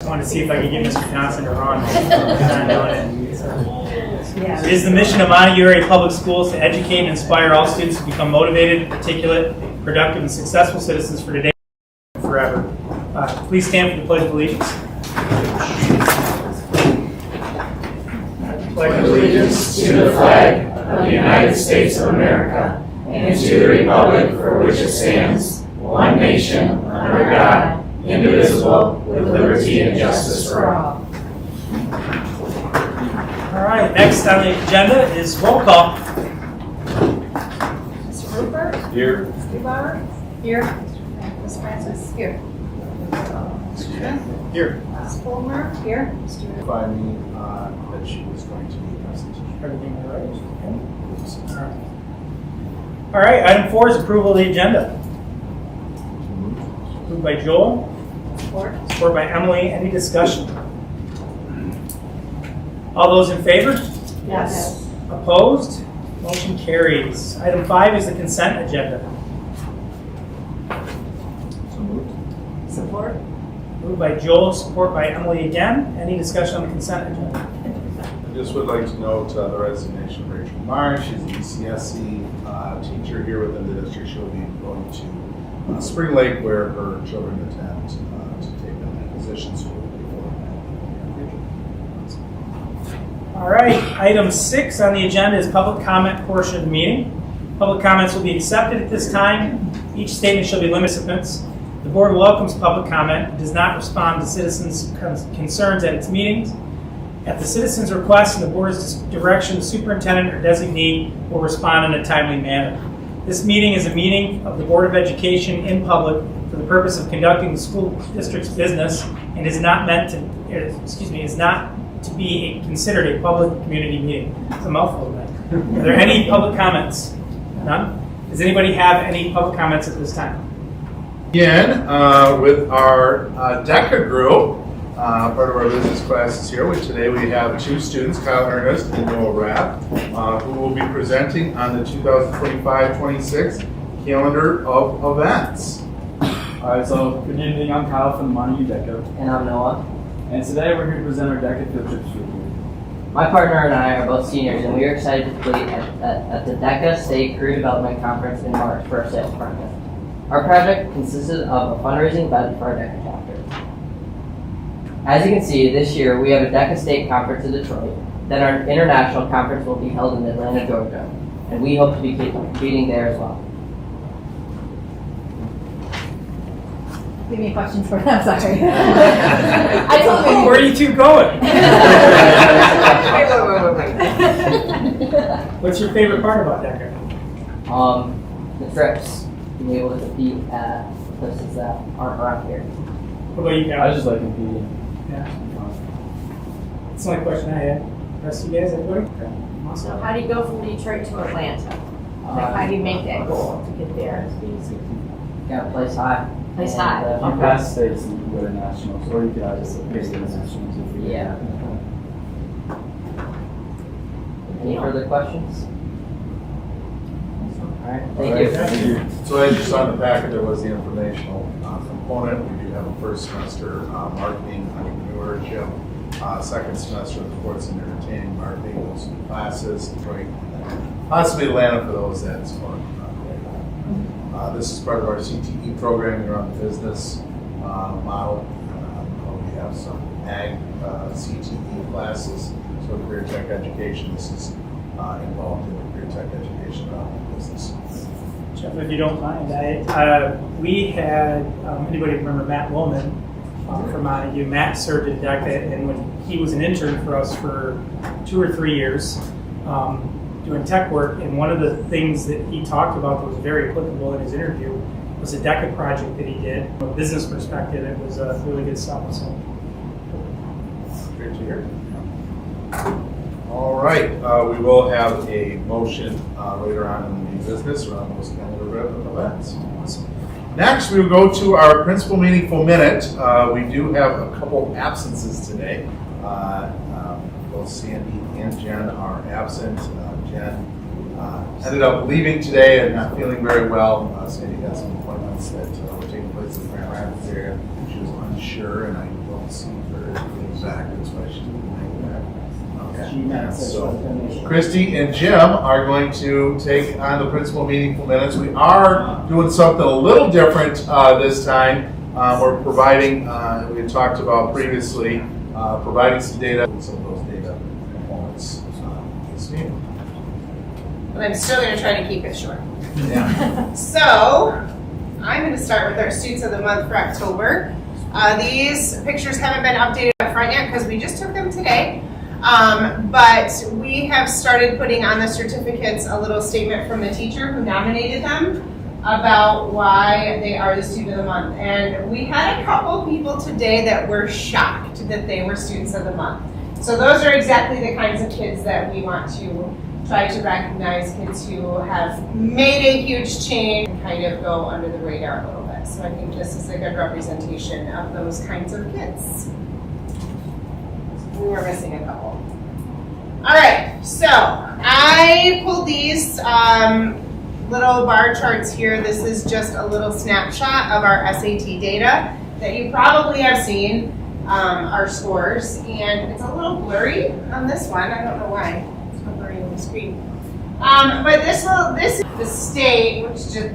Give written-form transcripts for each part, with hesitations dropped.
wanted to see if I could get Mr. Johnson to run. Not knowing it. It is the mission of Montague Area Public Schools to educate and inspire all students to become motivated, articulate, productive, and successful citizens for today and forever. Please stand for the Pledge of Allegiance. Pledge allegiance to the flag of the United States of America and to the republic for which it stands, one nation, under God, indivisible, with liberty and justice for all. All right, next on the agenda is roll call. Mr. Rupert? Here. Mr. Bauer? Here. Ms. Francis? Here. Here. Ms. Fulmer? Here. Mr. Notify me that she was going to be present. Everything all right? All right, item 4 is approval of the agenda. Moved by Joel, Support? support by Emily. Any discussion? All those in favor? Yes. Opposed? Motion carries. Item 5 is the consent agenda. So moved. Support? Moved by Joel, support by Emily again. Any discussion on the consent agenda? I just would like to note the resignation of Rachel Marsh. She's an ECSE teacher here within the district. She'll be going to Spring Lake where her children attend to take on that position. So we'll be All right, item 6 on the agenda is public comment portion of the meeting. Public comments will be accepted at this time. Each statement shall be limited to minutes. The board welcomes public comment and does not respond to citizens' concerns at its meetings. At the citizen's request and the board's direction, the superintendent or designee will respond in a timely manner. This meeting is a meeting of the Board of Education in public for the purpose of conducting the school district's business and is not meant to, is not to be considered a public community meeting. It's a mouthful, man. Are there any public comments? None? Does anybody have any public comments at this time? Again, with our DECA group, part of our business classes here. Today we have 2 students, Kyle Ernest and Noah Rapp, who will be presenting on the 2025-26 calendar of events. Alright, so good evening, I'm Kyle from the Montague DECA. And I'm Noah. And today we're here to present our DECA field trips with you. My partner and I are both seniors, and we are excited to compete at the DECA State Career Development Conference in March for our sales department. Our project consisted of a fundraising event for our DECA chapter. As you can see, this year we have a DECA State Conference in Detroit. Then our international conference will be held in Atlanta, Georgia, and we hope to be competing there as well. Give me a question for them, sorry. I told you. Where are you 2 going? Wait. What's your favorite part about DECA? The trips, being able to compete at places that aren't around here. What about you guys? I just like competing. Yeah. That's the only question I had. Rest of you guys, everybody? So how do you go from Detroit to Atlanta? Like, how do you make that goal to get there? Got to place high. Place And, high. If you pass states, you can go to nationals, or you could just face the nationals if you Yeah. Any further questions? All right, thank you. Thank you. So as you saw in the packet, there was the informational component. We do have a first semester marketing, entrepreneurship, second semester of sports and entertaining marketing, those classes, Detroit, and then possibly Atlanta for those that's going. This is part of our CTE program. You're on the business model. We have some ag CTE classes, so career tech education. This is involved in the career tech education around the business. Jeff, if you don't mind, we had, anybody remember Matt Woolman from Montague? Matt served at DECA, and when he was an intern for us for 2 or 3 years doing tech work, and one of the things that he talked about that was very applicable in his interview was a DECA project that he did. From a business perspective, it was really good stuff. So. Great to hear. All right, we will have a motion later on in the business around those calendar events. Next, we will go to our principal meaningful minute. We do have a couple absences today. Both Sandy and Jen are absent. Jen ended up leaving today and not feeling very well. Sandy had some appointments that were taking place in the Grand Rapids area. She was unsure, and I don't see her back, that's why she didn't make that. She meant to So, donation. Christy and Jim are going to take on the principal meaningful minutes. We are doing something a little different this time. We're providing, we had talked about previously, providing some data, some of those data components this meeting. But I'm still going to try to keep it short. Yeah. So, I'm going to start with our Students of the Month for October. These pictures haven't been updated up front yet because we just took them today. But we have started putting on the certificates a little statement from the teacher who nominated them about why they are the Student of the Month. And we had a couple people today that were shocked that they were Students of the Month. So those are exactly the kinds of kids that we want to try to recognize, kids who have made a huge change and kind of go under the radar a little bit. So I think this is a good representation of those kinds of kids. We were missing a couple. All right, so I pulled these little bar charts here. This is just a little snapshot of our SAT data that you probably have seen, our scores, and it's a little blurry on this one. I don't know why. It's so blurry on the screen. But this is the state,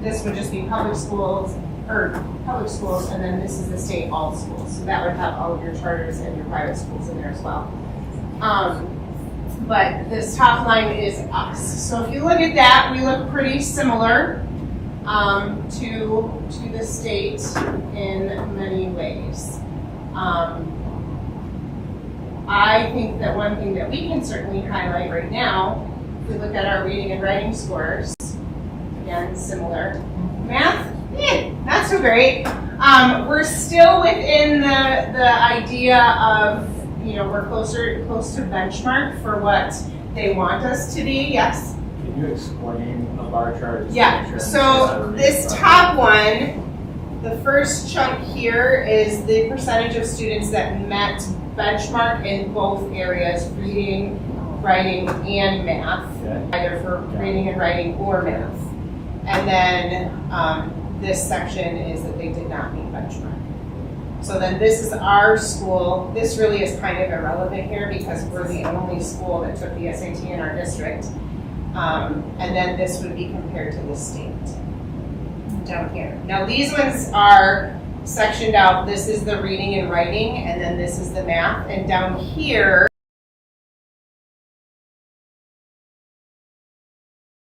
this would just be public schools, and then this is the state all schools. So that would have all of your charters and your private schools in there as well. But this top line is us. So if you look at that, we look pretty similar to the state in many ways. I think that one thing that we can certainly highlight right now, if we look at our reading and writing scores, again, similar. Math, not so great. We're still within the idea of, we're close to benchmark for what they want us to be, yes? Can you explain the bar chart? Yeah, so this top one, the first chunk here is the percentage of students that met benchmark in both areas, reading, writing, and math, either for reading and writing or math. And then this section is that they did not meet benchmark. So then this is our school. This really is kind of irrelevant here because we're the only school that took the SAT in our district. And then this would be compared to the state down here. Now these ones are sectioned out. This is the reading and writing, and then this is the math. And down here,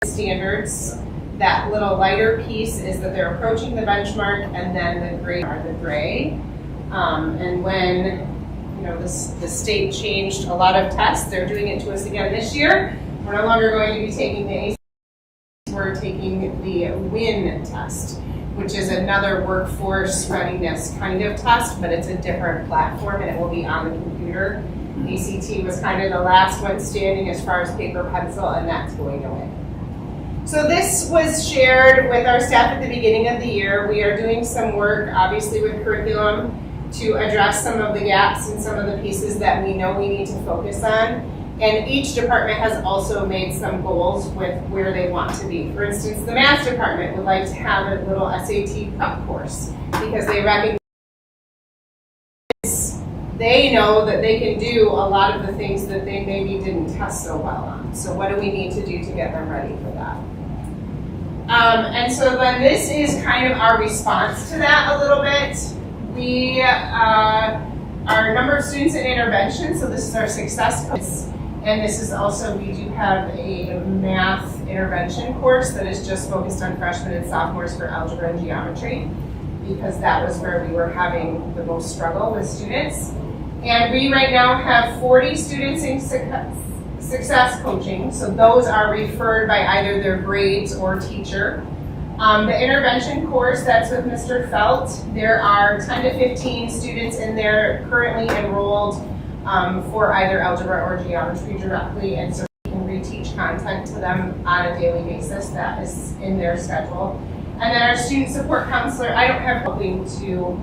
standards. That little lighter piece is that they're approaching the benchmark, and then the gray are the gray. And when the state changed a lot of tests, they're doing it to us again this year. We're no longer going to be taking the ACT, we're taking the WIN test, which is another workforce readiness kind of test, but it's a different platform and it will be on the computer. ACT was kind of the last one standing as far as paper pencil, and that's going away. So this was shared with our staff at the beginning of the year. We are doing some work, obviously, with curriculum to address some of the gaps and some of the pieces that we know we need to focus on. And each department has also made some goals with where they want to be. For instance, the math department would like to have a little SAT prep course because they recognize they know that they can do a lot of the things that they maybe didn't test so well on. So what do we need to do to get them ready for that? And so then this is kind of our response to that a little bit. We, our number of students in intervention, so this is our success course, and this is also, we do have a math intervention course that is just focused on freshmen and sophomores for algebra and geometry, because that was where we were having the most struggle with students. And we right now have 40 students in success coaching, so those are referred by either their grades or teacher. The intervention course, that's with Mr. Felt. There are 10 to 15 students in there currently enrolled for either algebra or geometry directly, and so we can reteach content to them on a daily basis. That is in their schedule. And then our student support counselor, I don't have helping to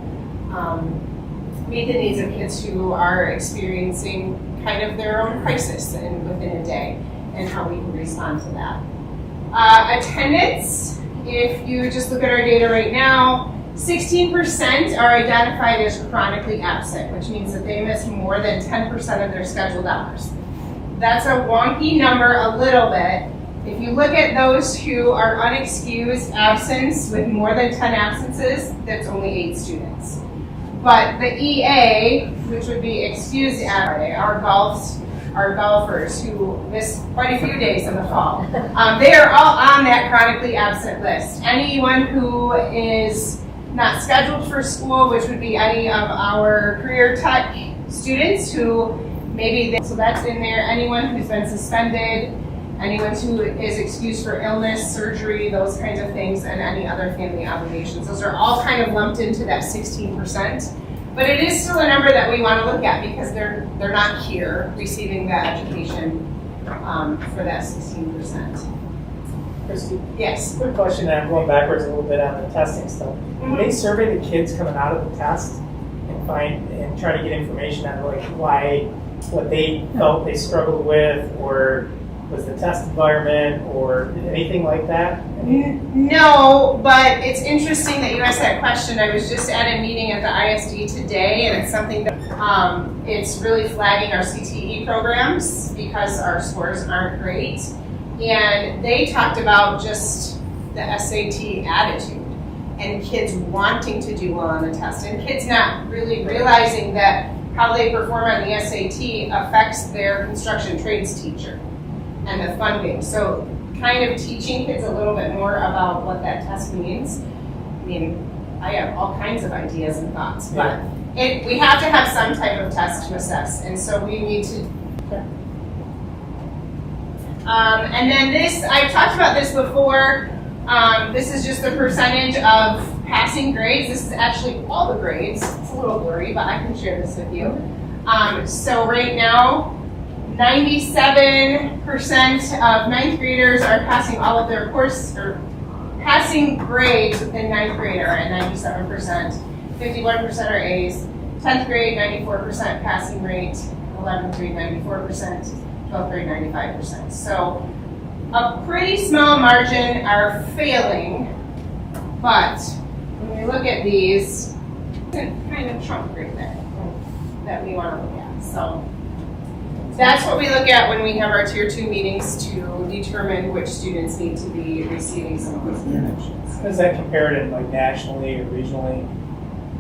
meet the needs of kids who are experiencing kind of their own crisis within a day and how we can respond to that. Attendance, if you just look at our data right now, 16% are identified as chronically absent, which means that they miss more than 10% of their scheduled hours. That's a wonky number a little bit. If you look at those who are unexcused absence with more than 10 absences, that's only 8 students. But the EA, which would be excused absence, our golfers who miss quite a few days in the fall, they are all on that chronically absent list. Anyone who is not scheduled for school, which would be any of our career tech students who so that's in there. Anyone who's been suspended, anyone who is excused for illness, surgery, those kinds of things, and any other family obligations. Those are all kind of lumped into that 16%. But it is still a number that we want to look at because they're not here receiving that education for that 16%. Christy, Yes. quick question, and I'm going backwards a little bit on the testing stuff. Do they survey the kids coming out of the test and try to get information on like what they felt they struggled with, or was the test environment, or anything like that? No, but it's interesting that you asked that question. I was just at a meeting at the ISD today, and it's something that it's really flagging our CTE programs because our scores aren't great. And they talked about just the SAT attitude and kids wanting to do well on the test, and kids not really realizing that how they perform on the SAT affects their construction trades teacher and the funding. So kind of teaching kids a little bit more about what that test means. I mean, I have all kinds of ideas and thoughts, but we have to have some type of test to assess, and so we need to. And then this, I've talked about this before. This is just the percentage of passing grades. This is actually all the grades. It's a little blurry, but I can share this with you. So right now, 97% of ninth graders are passing all of their passing grades within ninth grade are at 97%. 51% are A's. 10th grade, 94% passing rate. 11th grade, 94%. 12th grade, 95%. So a pretty small margin are failing, but when we look at these, it's kind of chunk right there that we want to look at. So that's what we look at when we have our Tier 2 meetings to determine which students need to be receiving some of those interventions. How does that compare to like nationally or regionally?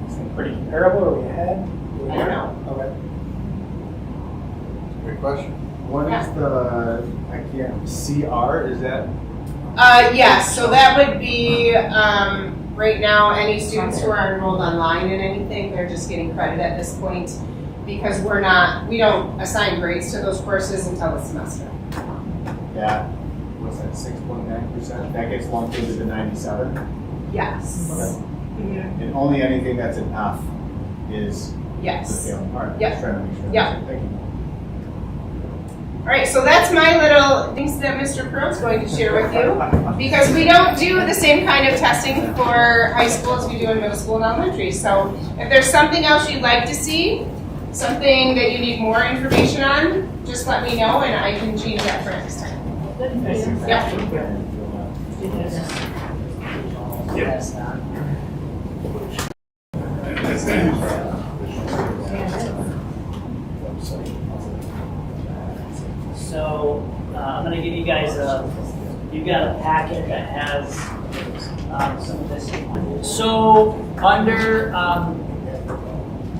Is it pretty comparable? Are we ahead? I don't know. Okay. Great question. What is the, CR, is that? Yes, so that would be, right now, any students who are enrolled online in anything, they're just getting credit at this point because we don't assign grades to those courses until the semester. Yeah, what's that, 6.9%? That gets lumped into the 97? Yes. Okay. Mhm. And only anything that's an F is the Yes. failing. All right, Yep. just trying to make sure. Yep. Thank you. All right, so that's my little things that Mr. Pearl's going to share with you. Because we don't do the same kind of testing for high school as we do in middle school and elementary. So if there's something else you'd like to see, something that you need more information on, just let me know and I can change that for next time. Yep. So I'm going to give you guys you've got a packet that has some of this. So under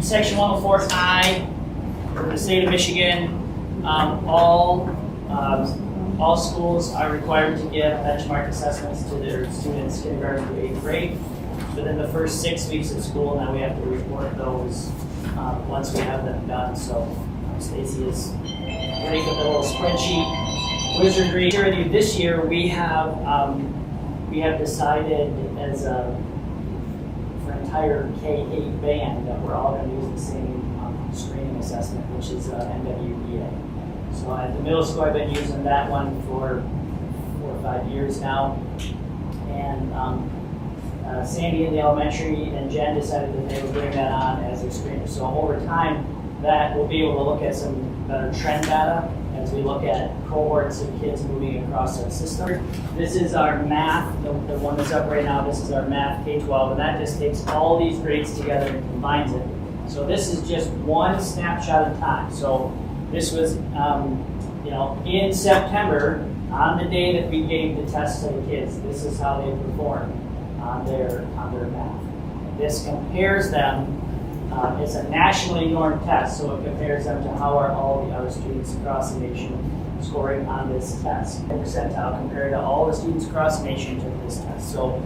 Section 104I for the state of Michigan, all schools are required to give benchmark assessments to their students kindergarten to 8th grade within the first 6 weeks of school. Now we have to report those once we have them done. So Stacy is ready for the little spreadsheet wizardry. This year we have decided as for entire K-8 band that we're all going to use the same screening assessment, which is NWEA. So at the middle school I've been using that one for 4 or 5 years now, and Sandy in the elementary and Jen decided that they would bring that on as their screener. So over time, that we'll be able to look at some better trend data as we look at cohorts of kids moving across our system. This is our math, the one that's up right now, this is our math K-12, and that just takes all these grades together and combines it. So this is just one snapshot of time. So this was, in September, on the day that we gave the test to the kids, this is how they performed on their math. This compares them. It's a nationally normed test, so it compares them to how are all the other students across the nation scoring on this test. Percentile compared to all the students across the nation who took this test. So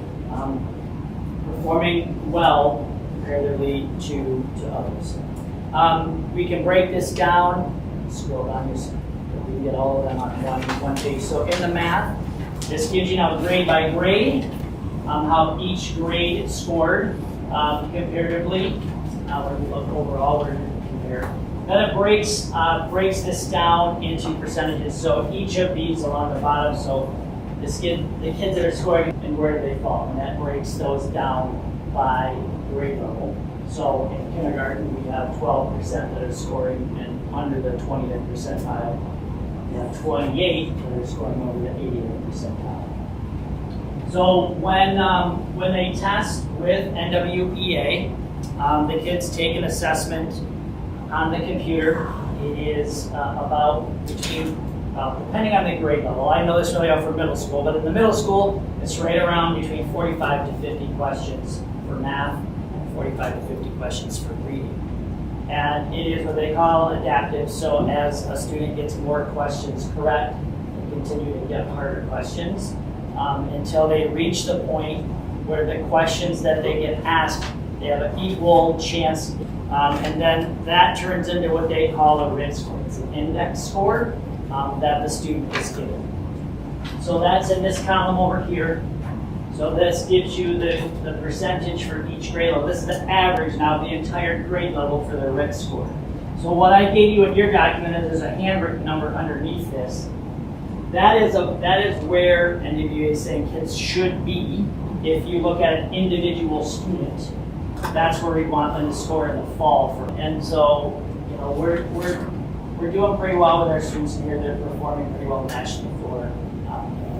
performing well comparatively to others. We can break this down. Scroll down here so we can get all of them on one page. So in the math, this gives you now grade by grade, how each grade scored comparatively. Now when we look overall, we're going to compare. Then it breaks this down into percentages. So each of these along the bottom, so the kids that are scoring and where do they fall, and that breaks those down by grade level. So in kindergarten, we have 12% that are scoring and under the 20th percentile. We have 28 that are scoring over the 80th percentile. So when they test with NWEA, the kids take an assessment on the computer. It is about between, depending on the grade level. I know this really out for middle school, but in the middle school, it's right around between 45 to 50 questions for math and 45 to 50 questions for reading. And it is what they call adaptive. So as a student gets more questions correct, they continue to get harder questions until they reach the point where the questions that they get asked, they have an equal chance, and then that turns into what they call a RIT score. It's an index score that the student is given. So that's in this column over here. So this gives you the percentage for each grade level. This is the average now of the entire grade level for the RIT score. So what I gave you in your document is there's a handwritten number underneath this. That is where NWA is saying kids should be if you look at an individual student. That's where we want them to score in the fall. And so, we're doing pretty well with our students here. They're performing pretty well nationally for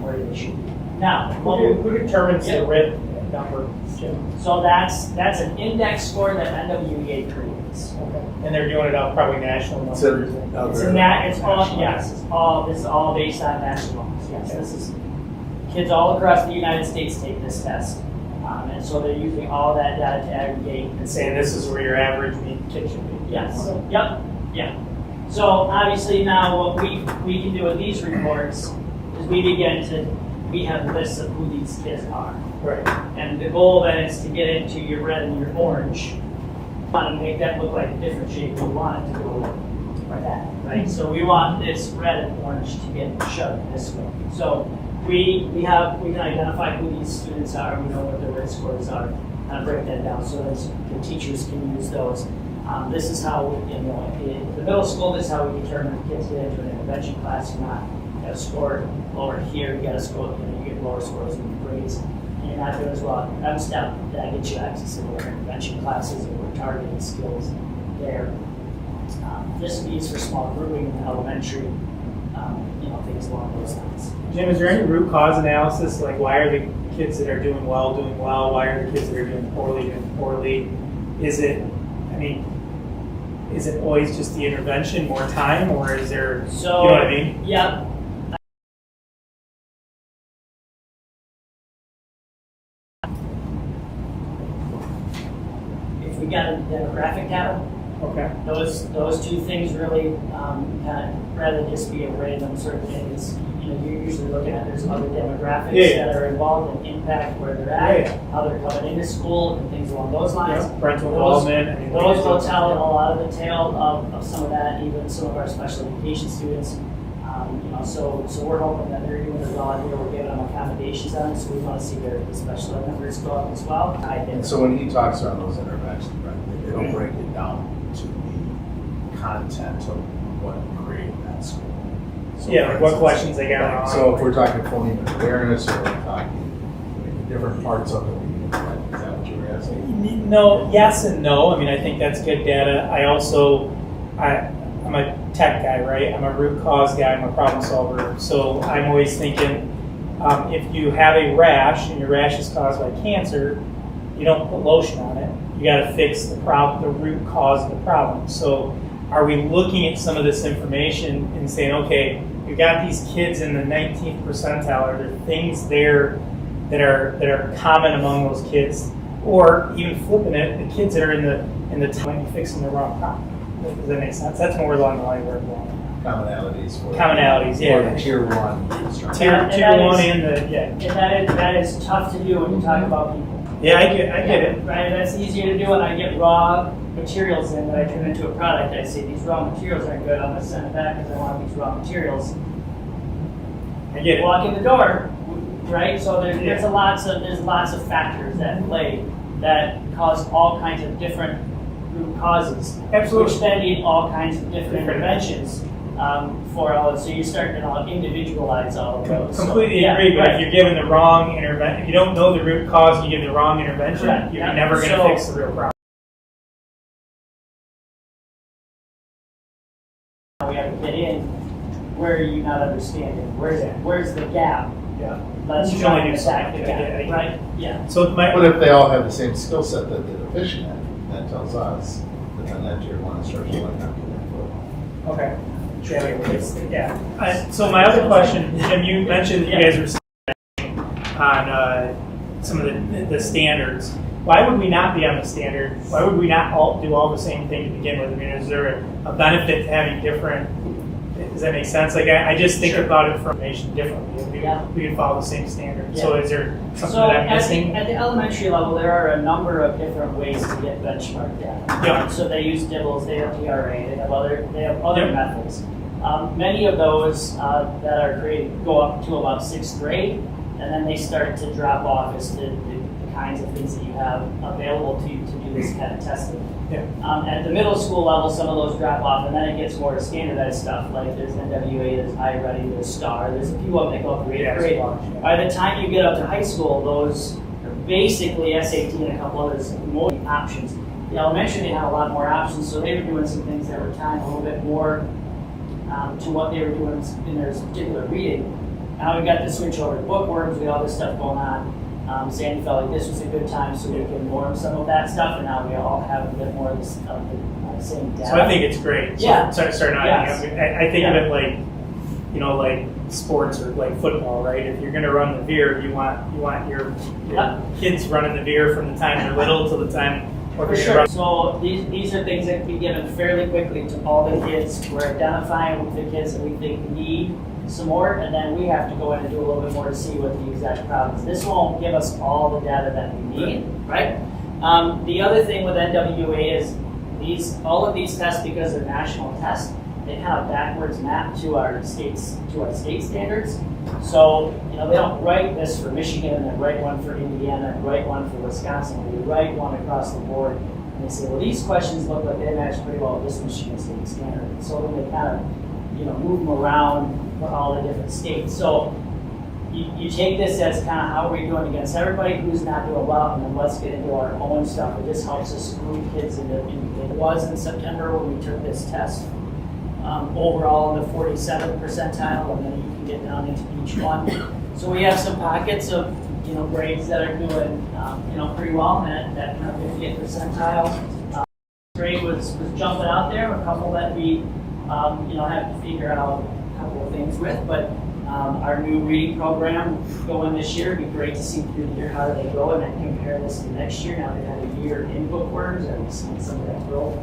where they should be. Now, Who determines the RIT number, Jim? So that's an index score that NWEA creates. Okay. And they're doing it out probably national numbers. This is all based on national numbers. Yes, Okay. this is kids all across the United States take this test. And so they're using all that data to aggregate. And saying this is where your average kid should be. Yes. Yep. Yeah. So obviously now what we can do with these reports is we have lists of who these kids are. Right. And the goal then is to get into your red and your orange. We want to make that look like a different shape. We want it to go like that, right? So we want this red and orange to get shoved this way. So we can identify who these students are. We know what their RIT scores are, and break that down so that the teachers can use those. This is how in the middle school. This is how we determine if kids get into an intervention class or not. You got a score lower here. You got a score. You get lower scores in the grades. And you're not doing as well. M-STEP that gets you access to more intervention classes and more targeted skills there. This would be used for small grouping in elementary. Things along those lines. Jim, is there any root cause analysis? Like, why are the kids that are doing well? Why are the kids that are doing poorly? Is it always just the intervention, more time, or is there, So, you know what I mean? Yeah. If we got a demographic data, Okay. those two things really kind of, rather than just be a random sort of thing, it's, you're usually looking at there's other demographics Yeah. that are involved and impact where they're at, Yeah. how they're coming into school and things along those lines. Yeah. Parental involvement. Those will tell a lot of the tale of some of that, even some of our special education students. So we're hoping that they're doing as well here. We're giving them accommodations on it, so we want to see their special ed numbers go up as well. And so when he talks about those interventions, right, they don't break it down to the content of what created that school. So Yeah, for like what instance, questions they got wrong. So if we're talking phoneme awareness, or we're talking different parts of it, is that what you were asking? No, yes and no. I mean, I think that's good data. I'm I'm a tech guy, right? I'm a root cause guy, I'm a problem solver. So I'm always thinking, if you have a rash and your rash is caused by cancer, you don't put lotion on it. You got to fix the problem, the root cause of the problem. So are we looking at some of this information and saying, okay, you got these kids in the 19th percentile, are there things there that are common among those kids? Or even flipping it, the kids that are in the time might be fixing the wrong problem. Does that make sense? That's more along the line where we're going. Commonalities, yeah. Tier 1. Tier that 1 is- and the, yeah. And that is tough to do when you talk about people. Yeah, I get it. Right, that's easier to do when I get raw materials in that I turn into a product. I say these raw materials aren't good, I'm gonna send it back because I want these raw materials. I get it. Walk in the door, right? So there's lots of factors that play that cause all kinds of different root causes. Absolutely. Which then need all kinds of different interventions for all of it. So you're starting to individualize all of those. Completely So, agree, but right. if you're given the wrong intervention, if you don't know the root cause, you give the wrong intervention, Correct. you're Yeah. never going to So- fix the real problem. We have to get in. Where are you not understanding? Where's the gap? Yeah. Let's You can try only and do attack the something. gap, Yeah. right? Yeah. So my, But if they all have the same skill set that they're deficient in, that tells us that then that tier 1 instruction might not be that good. okay. Yeah. So my other question, Jim, you mentioned that you guys were on some of the standards. Why would we not be on the standard? Why would we not all do all the same thing to begin with? I mean, is there a benefit to having different? Does that make sense? Like I just think Sure. about information differently. We would follow the same standard. So is there something So that I'm missing? at the elementary level, there are a number of different ways to get benchmark data. Yeah. So they use DIBELS, they have TRA, they have other Yeah. methods. Many of those that are created go up to about 6th grade, and then they start to drop off as to the kinds of things that you have available to you to do this kind of testing. Yeah. At the middle school level, some of those drop off, and then it gets more standardized stuff, like there's NWA, there's iReady, there's STAR, there's a few of them that go up to 8th grade. By the time you get up to high school, those are basically SAT and a couple others, more options. The elementary, they had a lot more options, so they were doing some things that were tying a little bit more to what they were doing in their particular reading. Now we got the switch over to bookworms, we got all this stuff going on. Sandy felt like this was a good time so we can norm some of that stuff, and now we all have a bit more of the same data. So I think it's great. So Yeah. Start out. Yes. I think of it like, like sports or like football, right? If you're going to run the veer, you want your kids running the veer from the time they're little till the time. For sure. So these are things that can be given fairly quickly to all the kids. We're identifying with the kids that we think need some more, and then we have to go in and do a little bit more to see what the exact problem is. This won't give us all the data that we need, right? The other thing with NWA is all of these tests, because they're national tests, they kind of backwards map to our state standards. So they don't write this for Michigan and then write one for Indiana and write one for Wisconsin. They write one across the board, and they say, well, these questions look like they match pretty well with this Michigan state standard. And so then they kind of move them around for all the different states. So you take this as kind of how are we doing against everybody who's not doing well, and then let's get into our own stuff. It just helps us group kids into. It was in September when we took this test. Overall in the 47th percentile, and then you can get down into each one. So we have some pockets of grades that are doing pretty well in that kind of 50th percentile. Grade was jumping out there. A couple that we have to figure out a couple of things with, but our new reading program going this year, it'd be great to see through the year how do they go and then compare this to next year. Now they've had a year in bookworms and we've seen some of that growth.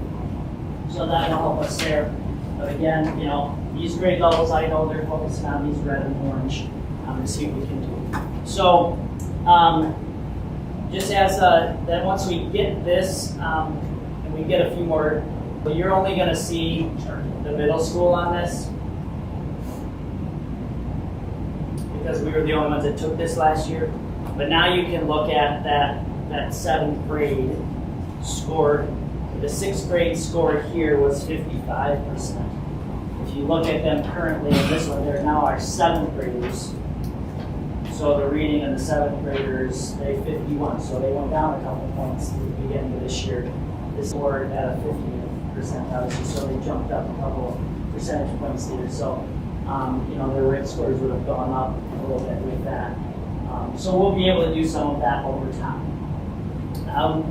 So that will help us there. But again, these grade levels, I know they're focusing on these red and orange to see what we can do. So just as then once we get this and we get a few more, but you're only going to see the middle school on this because we were the only ones that took this last year. But now you can look at that 7th grade score. The 6th grade score here was 55%. If you look at them currently in this one, they're now our 7th graders. So the reading of the 7th graders, they 51. So they went down a couple points at the beginning of this year. This scored at a 50th obviously, so they jumped up a couple percentage points there. So, their RIT scores would have gone up a little bit with that. So we'll be able to do some of that over time.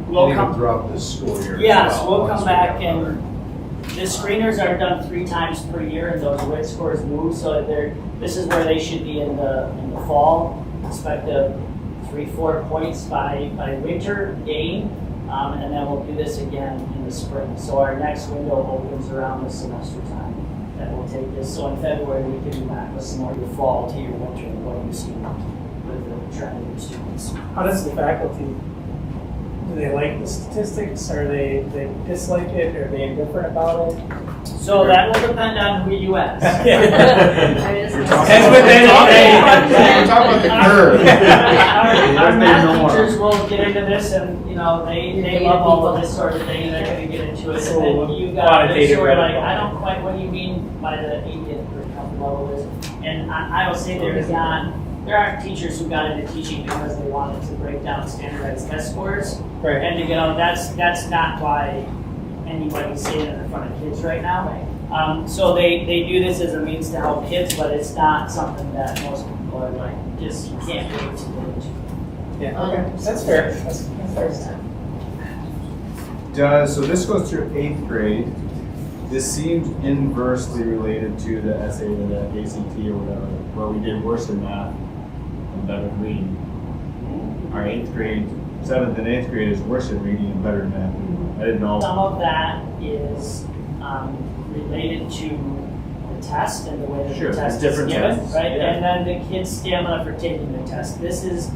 We'll Even come. throughout this school year. as Yes, well, we'll once come we back get and the screeners are done 3 times per year, and those RIT scores move. So this is where they should be in the fall. Expect a 3-4 points by winter gain, and then we'll do this again in the spring. So our next window opens around the semester time. That will take this. So in February we can be back with some more your fall to your winter, what you see with the trend of your students. How does the faculty, do they like the statistics? Are they dislike it? Are they indifferent about it? So that will depend on who you ask. I just- That's what they We're talking about the curve. Our math teachers will get into this and, they love all of this sort of thing and they're gonna get into it. So And then you got this quantitative where like, level. I don't quite, what do you mean by the 80th comfort level is? And I will say there aren't teachers who got into teaching because they wanted to break down standardized test scores. Right. And that's not why anybody's saying it in front of kids right now. So they do this as a means to help kids, but it's not something that most people are like, just you can't wait to get into. Yeah, okay, that's fair. That's fair. So this goes through 8th grade. This seems inversely related to the essay or the ACT or whatever, where we did worse in math and better in reading. Our 8th grade, 7th and 8th grade is worse in reading and better in math. I didn't know. Some of that is related to the test and the way that Sure, the test is different given, tests, right? yeah. And then the kids' stamina for taking the test. This is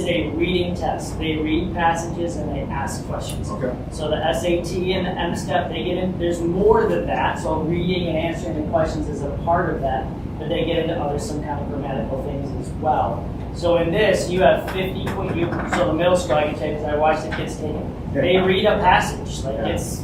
a reading test. They read passages and they ask questions. Okay. So the SAT and the M-STEP, they get in, there's more than that. So reading and answering the questions is a part of that, but they get into some kind of grammatical things as well. So in this, you have 50, so the middle school I can take, because I watched the kids take it. They read a passage, like it's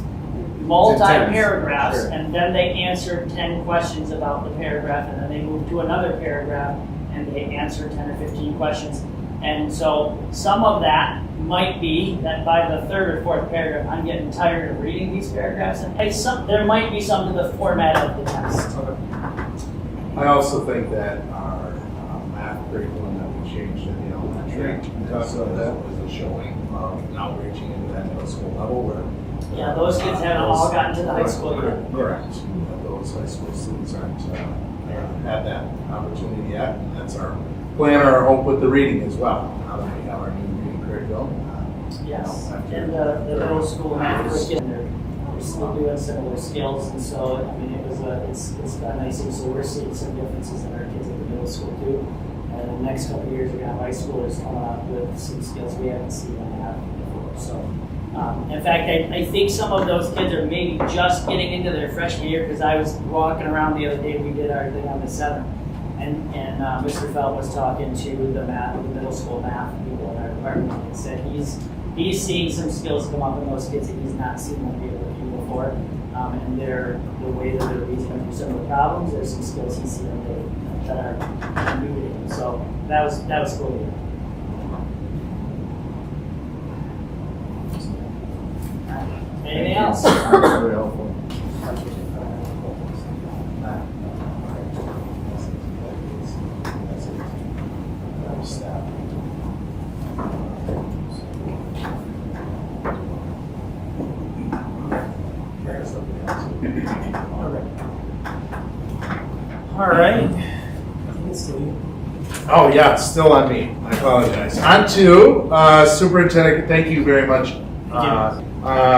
multi-paragraphs, Sure. and then they answer 10 questions about the paragraph, and then they move to another paragraph, and they answer 10 or 15 questions. And so some of that might be that by the 3rd or 4th paragraph, I'm getting tired of reading these paragraphs, and there might be some to the format of the test. I also think that our math curriculum that we changed in the elementary, because of that was a showing of now reaching into that middle school level where. Yeah, those kids haven't all gotten to the high school yet. Correct. That those high school students aren't, had that opportunity yet. And that's our plan, our hope with the reading as well. Now that we have our new reading curriculum. Yes, and the middle school math curriculum, they're still doing similar skills, and so, I mean, it's been nice, so we're seeing some differences in our kids at the middle school too. And the next couple of years, we're gonna have high schoolers coming up with some skills we haven't seen them have before, so. In fact, I think some of those kids are maybe just getting into their freshman year, because I was walking around the other day, we did our thing on the 7th, and Mr. Felt was talking to the middle school math people in our department, and said he's seeing some skills come up in those kids that he's not seen them be able to do before, and the way that they're reasoning through some of the problems, there's some skills he's seen that are new to him, so that was cool. Anything else? Very helpful. All right. It's Lee. Oh, yeah, it's still on me. I apologize. On to Superintendent, thank you very much.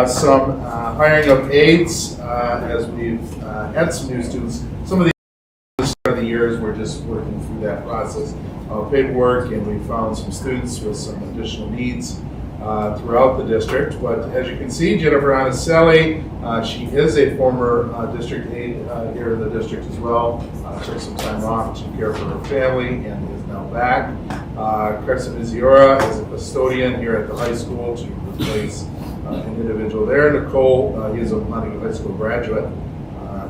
Some hiring of aides, as we've had some new students. Some of the start of the years, we're just working through that process of paperwork, and we found some students with some additional needs throughout the district. But as you can see, Jennifer Anicelli, she is a former district aide here in the district as well. Took some time off to care for her family and is now back. Crescent Miziora is a custodian here at the high school to replace an individual there. Nicole, he is a Montague High School graduate,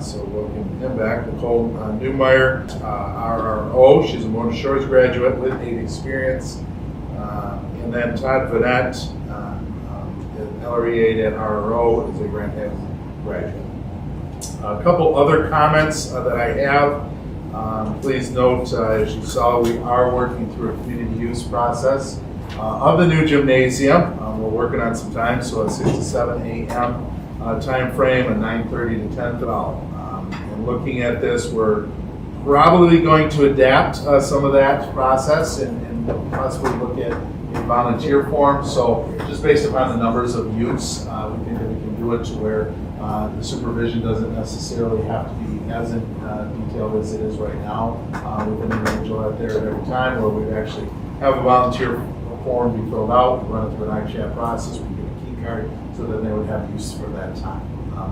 so welcome him back. Nicole Newmeyer, RRO, she's a Montessori's graduate with aide experience. And then Todd Vanette, LRE aide at RRO, is a Grand graduate. A couple other comments that I have. Please note, as you saw, we are working through a community use process of the new gymnasium. We're working on some time, so a 6 to 7 a.m. Time frame, and 9:30 to 10:12. And looking at this, we're probably going to adapt some of that process and possibly look at a volunteer form. So just based upon the numbers of youths, we think that we can do it to where the supervision doesn't necessarily have to be as detailed as it is right now. With an individual out there at every time, where we actually have a volunteer form be filled out, we run it through an iChat process, we give a key card so that they would have use for that time.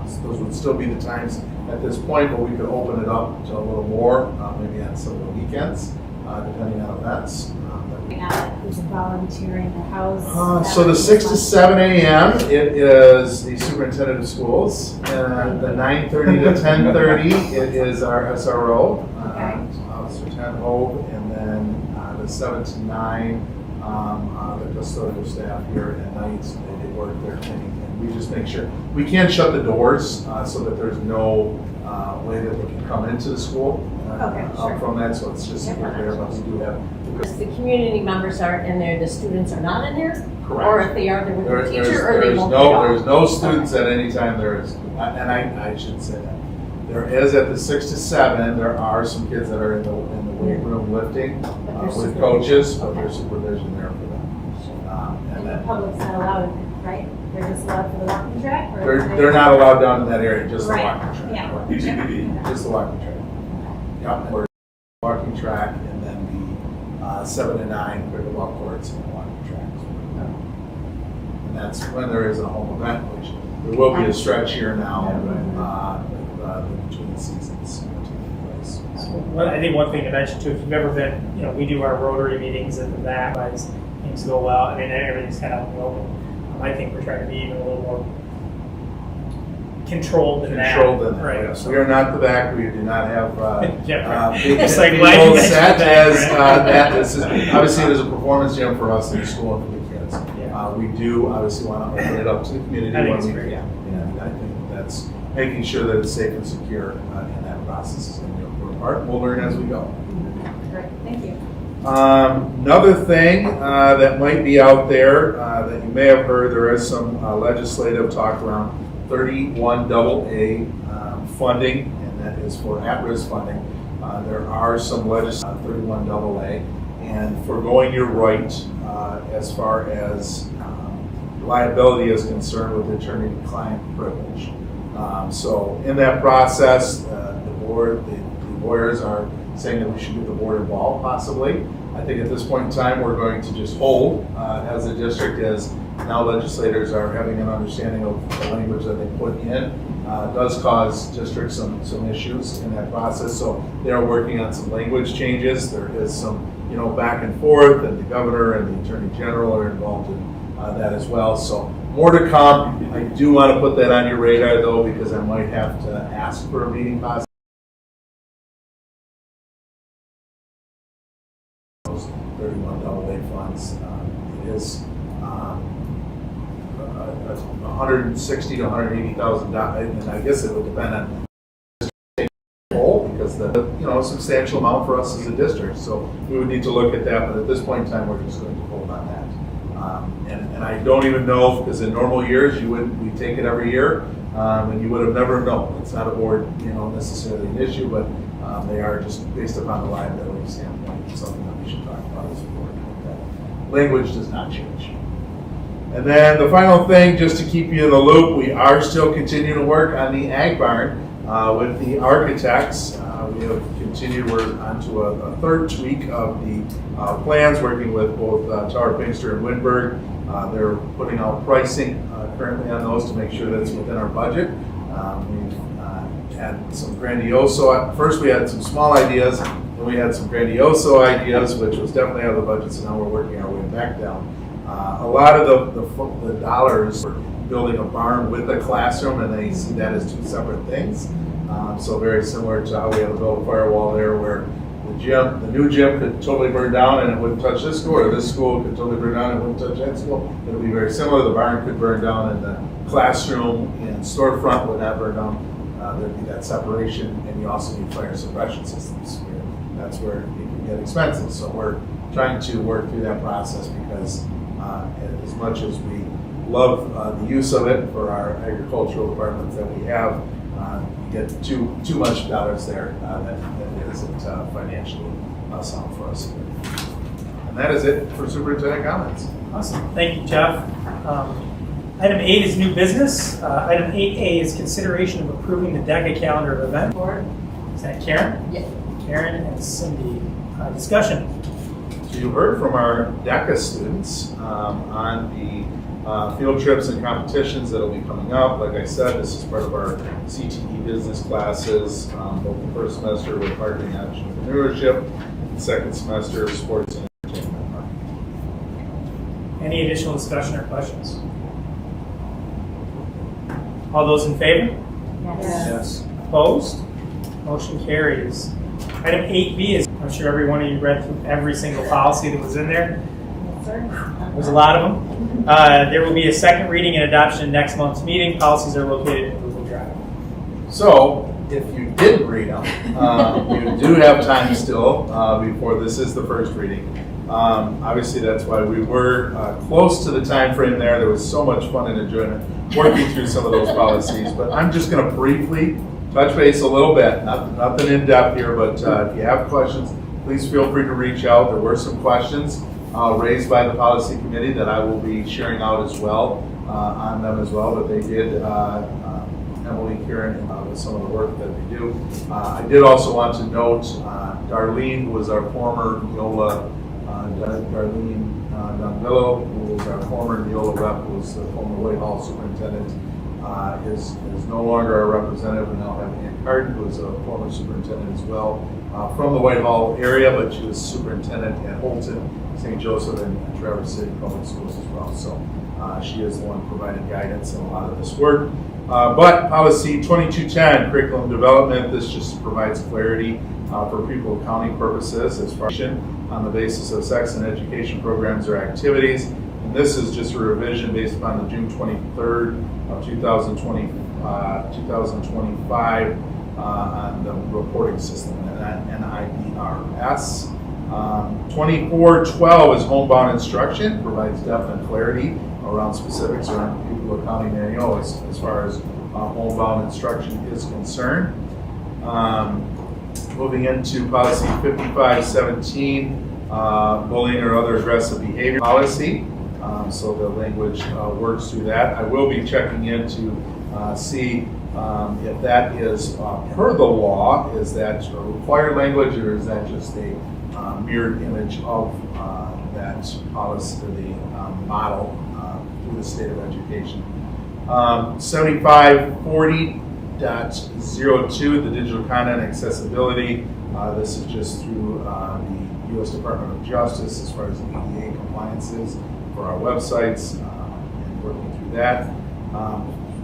So those would still be the times at this point, but we could open it up to a little more, maybe on some of the weekends, depending on events. Who's volunteering or how's? So the 6 to 7 a.m. it is the superintendent of schools, and the 9:30 to 10:30 it is our SRO, Officer Ted Hope, and then the 7 to 9 the custodial staff here at night. They work their thing, and we just make sure we can't shut the doors so that there's no way that they can come into the school from that. So it's just super there, but we do have. If the community members aren't in there, the students are not in there? Correct. Or if they are, they're with the teacher, or they there's won't no, be at all? there's no students at any time there is, and I should say that. There is at the 6 to 7, there are some kids that are in the weight room lifting with coaches, but there's supervision there for them. And the public's not allowed, right? They're just allowed for the walking track? Or They're not allowed down in that area, just the Right. walking track. Yeah. Just the walking track. Yep, we're walking track, and then the 7 to 9 pickleball courts and the walking track. And that's when there is a home event, which there will be a stretch here now between the seasons taking place. Well, I think one thing to mention too, if you've ever been, we do our Rotary meetings at the back, as things go well. I mean, everything's kind of open. I think we're trying to be even a little more controlled than that. Right. Yes. We are not the back. We do not have big It's like people set as that. This is obviously there's a performance gym for us in the school and for the kids. We do obviously want to open it up to the community I think when it's we great, can. And I think that's making sure that it's safe and secure, and that process is going to be an important part. We'll learn as we go. Great, thank you. Another thing that might be out there that you may have heard, there is some legislative talk around 31AA funding, and that is for at-risk funding. There are some 31AA, and foregoing your right as far as liability is concerned with attorney-client privilege. So in that process, the lawyers are saying that we should get the board involved possibly. I think at this point in time, we're going to just hold as a district, as now legislators are having an understanding of the language that they put in. Does cause districts some issues in that process. So they are working on some language changes. There is some, back and forth, and the governor and the attorney general are involved in that as well. So more to come. I do want to put that on your radar though, because I might have to ask for a meeting possibly. 31AA funds. It is $160,000 to $180,000, and I guess it would depend on because the substantial amount for us as a district. So we would need to look at that, but at this point in time, we're just going to hold on that. And I don't even know, because in normal years we take it every year, and you would have never known. It's not a board necessarily an issue, but they are just based upon the liability standpoint. It's something that we should talk about as a board. Language does not change. And then the final thing, just to keep you in the loop, we are still continuing to work on the Ag Barn with the architects. We have continued, we're onto a third tweak of the plans, working with both Tower Pinkster and Windberg. They're putting out pricing currently on those to make sure that it's within our budget. We've had some grandioso, first we had some small ideas, then we had some grandioso ideas, which was definitely out of the budget, so now we're working our way back down. A lot of the dollars for building a barn with a classroom, and they see that as two separate things. So very similar to how we had to build a firewall there, where the gym, the new gym could totally burn down and it wouldn't touch this school, or this school could totally burn down and it wouldn't touch that school. It'll be very similar. The barn could burn down and the classroom and storefront would not burn down. There'd be that separation, and you also need fire suppression systems. That's where it can get expensive. So we're trying to work through that process because as much as we love the use of it for our agricultural departments that we have, you get too much dollars there that isn't financially sound for us. And that is it for superintendent comments. Awesome. Thank you, Jeff. Item 8 is new business. Item 8A is consideration of approving the DECA calendar of events. Is that Karen? Yes. Karen and Cindy. Discussion. So you heard from our DECA students on the field trips and competitions that will be coming up. Like I said, this is part of our CTE business classes, both the first semester with marketing and entrepreneurship, and second semester sports and entertainment marketing. Any additional discussion or questions? All those in favor? Yes. Opposed? Motion carries. Item 8B is, I'm sure every one of you read through every single policy that was in there. Yes, sir. There's a lot of them. There will be a second reading and adoption in next month's meeting. Policies are located in Google Drive. So, if you didn't read them, you do have time still before this is the first reading. Obviously, that's why we were close to the time frame there. There was so much fun and enjoyment working through some of those policies. But I'm just going to briefly touch base a little bit, nothing in depth here, but if you have questions, please feel free to reach out. There were some questions raised by the policy committee that I will be sharing out as well on them as well, but they did, Emily, Karen, with some of the work that they do. I did also want to note Darlene, who was our former Neola, Darlene Dunvillo, who was our former Neola rep, who was the former Whitehall superintendent, is no longer our representative. We now have Ann Carden, who is a former superintendent as well, from the Whitehall area, but she was superintendent at Holton, St. Joseph, and Traverse City Public Schools as well. So she is the one providing guidance in a lot of this work. But policy 2210, curriculum development, this just provides clarity for people accounting purposes as far as on the basis of sex and education programs or activities. And this is just a revision based upon the June 23rd of 2025 on the reporting system, NIBRS. 2412 is homebound instruction, provides definite clarity around specifics around the pupil accounting manual as far as homebound instruction is concerned. Moving into policy 5517, bullying or other aggressive behavior policy. So the language works through that. I will be checking in to see if that is per the law. Is that a required language, or is that just a mirrored image of that policy, the model through the state of education? 7540.02, the digital content accessibility. This is just through the U.S. Department of Justice as far as ADA compliances for our websites and working through that.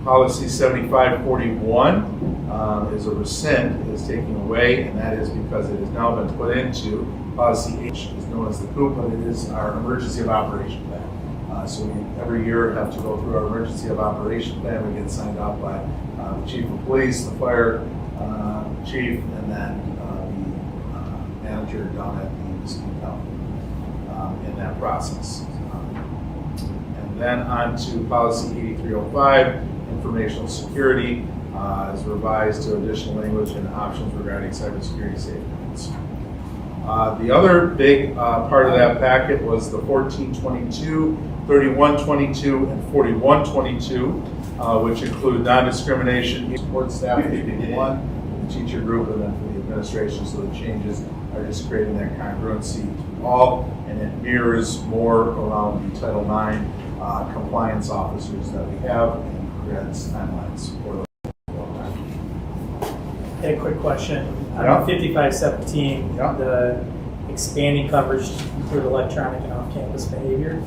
Policy 7541 is a rescind, is taking away, and that is because it has now been put into policy H, is known as the COOP, but it is our emergency of operation plan. So we every year have to go through our emergency of operation plan. We get signed off by the chief of police, the fire chief, and then the manager down at the Muskegon County in that process. And then on to policy 8305, informational security, is revised to additional language and options regarding cybersecurity safeguards. The other big part of that packet was the 1422, 3122, and 4122, which include non-discrimination, support staff, one, the teacher group, and then for the administration. So the changes are just creating that congruency to all, and it mirrors more around the Title IX compliance officers that we have and creates timelines for those. I had a quick question. Yeah. On 5517, Yeah. the expanding coverage through electronic and off-campus behavior.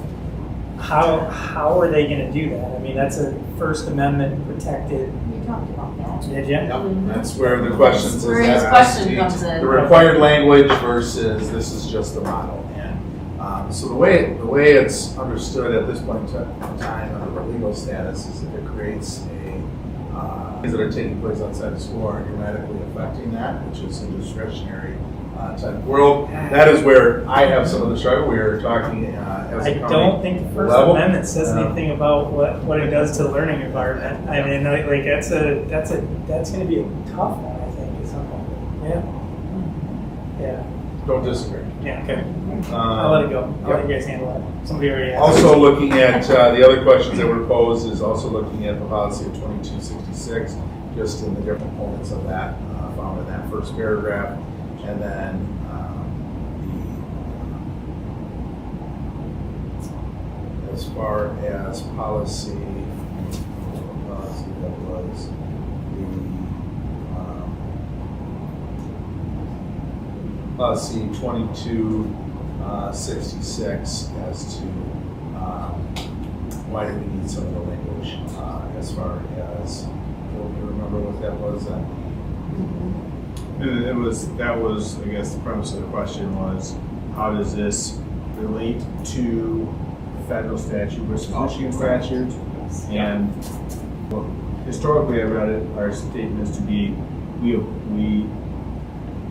how are they gonna do that? I mean, that's a First Amendment protected, We talked about that. did you? Yep, that's where the questions is Where his asked. question comes in. The required language versus this is just the model. And so the way it's understood at this point in time under the legal status is if it creates things that are taking place outside the school are dramatically affecting that, which is a discretionary type of world. That is where I have some of the struggle. We are talking as I a county don't think the First level. Amendment says No. anything about what it does to the learning environment. I mean, like that's gonna be a tough one, I think, at some point. Yeah. Don't disagree. Yeah, okay. I'll let it go. I'll let you guys handle it. Somebody already asked. Also looking at the other questions that were posed is also looking at the policy of 2266, just in the different components of that found in that first paragraph. And then as far as policy that was the policy 2266 as to why do we need some of the language as far as, do you remember what that was? That was, I guess, the premise of the question was, how does this relate to federal statute versus Michigan statute? And well, historically, I read it, our statement is to be, we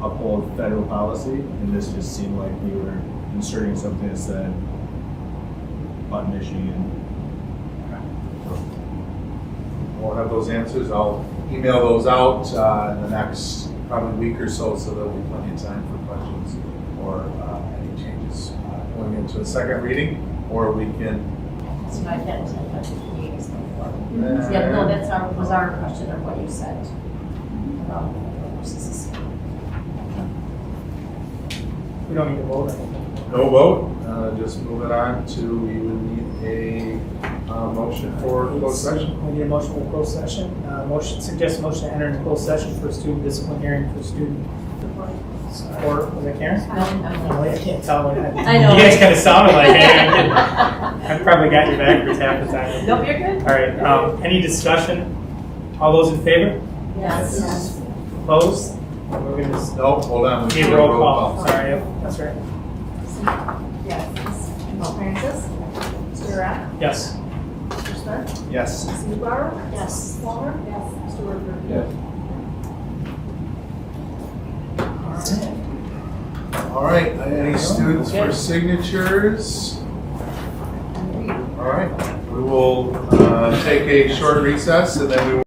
uphold federal policy, and this just seemed like we were inserting something that said, on Michigan. We'll have those answers. I'll email those out in the next probably week or so there'll be plenty of time for questions or any changes going into a second reading, or we can. So I get to the budget meetings before. Yeah, no, was our question of what you said about versus. We don't need to vote on anything. No vote, just move it on to, we would need a motion for closed session. We need a motion for closed session. Suggest motion to enter into closed session for student discipline hearing for student support. Was that Karen? No, I can't tell. I know. You guys kind of sounded like it. I probably got you backwards half the time. Nope, you're good. All right, any discussion? All those in favor? Yes. Opposed? We're going to No, hold on. we need need a roll call. Sorry, yep, that's right. Yes. Ms. Francis? Mr. Rapp? Yes. Mr. Smith? Yes. Ms. Newbauer? Yes. Palmer? Yes. Mr. Woodford? Yeah. All right, any students for signatures? All right, we will take a short recess and then we will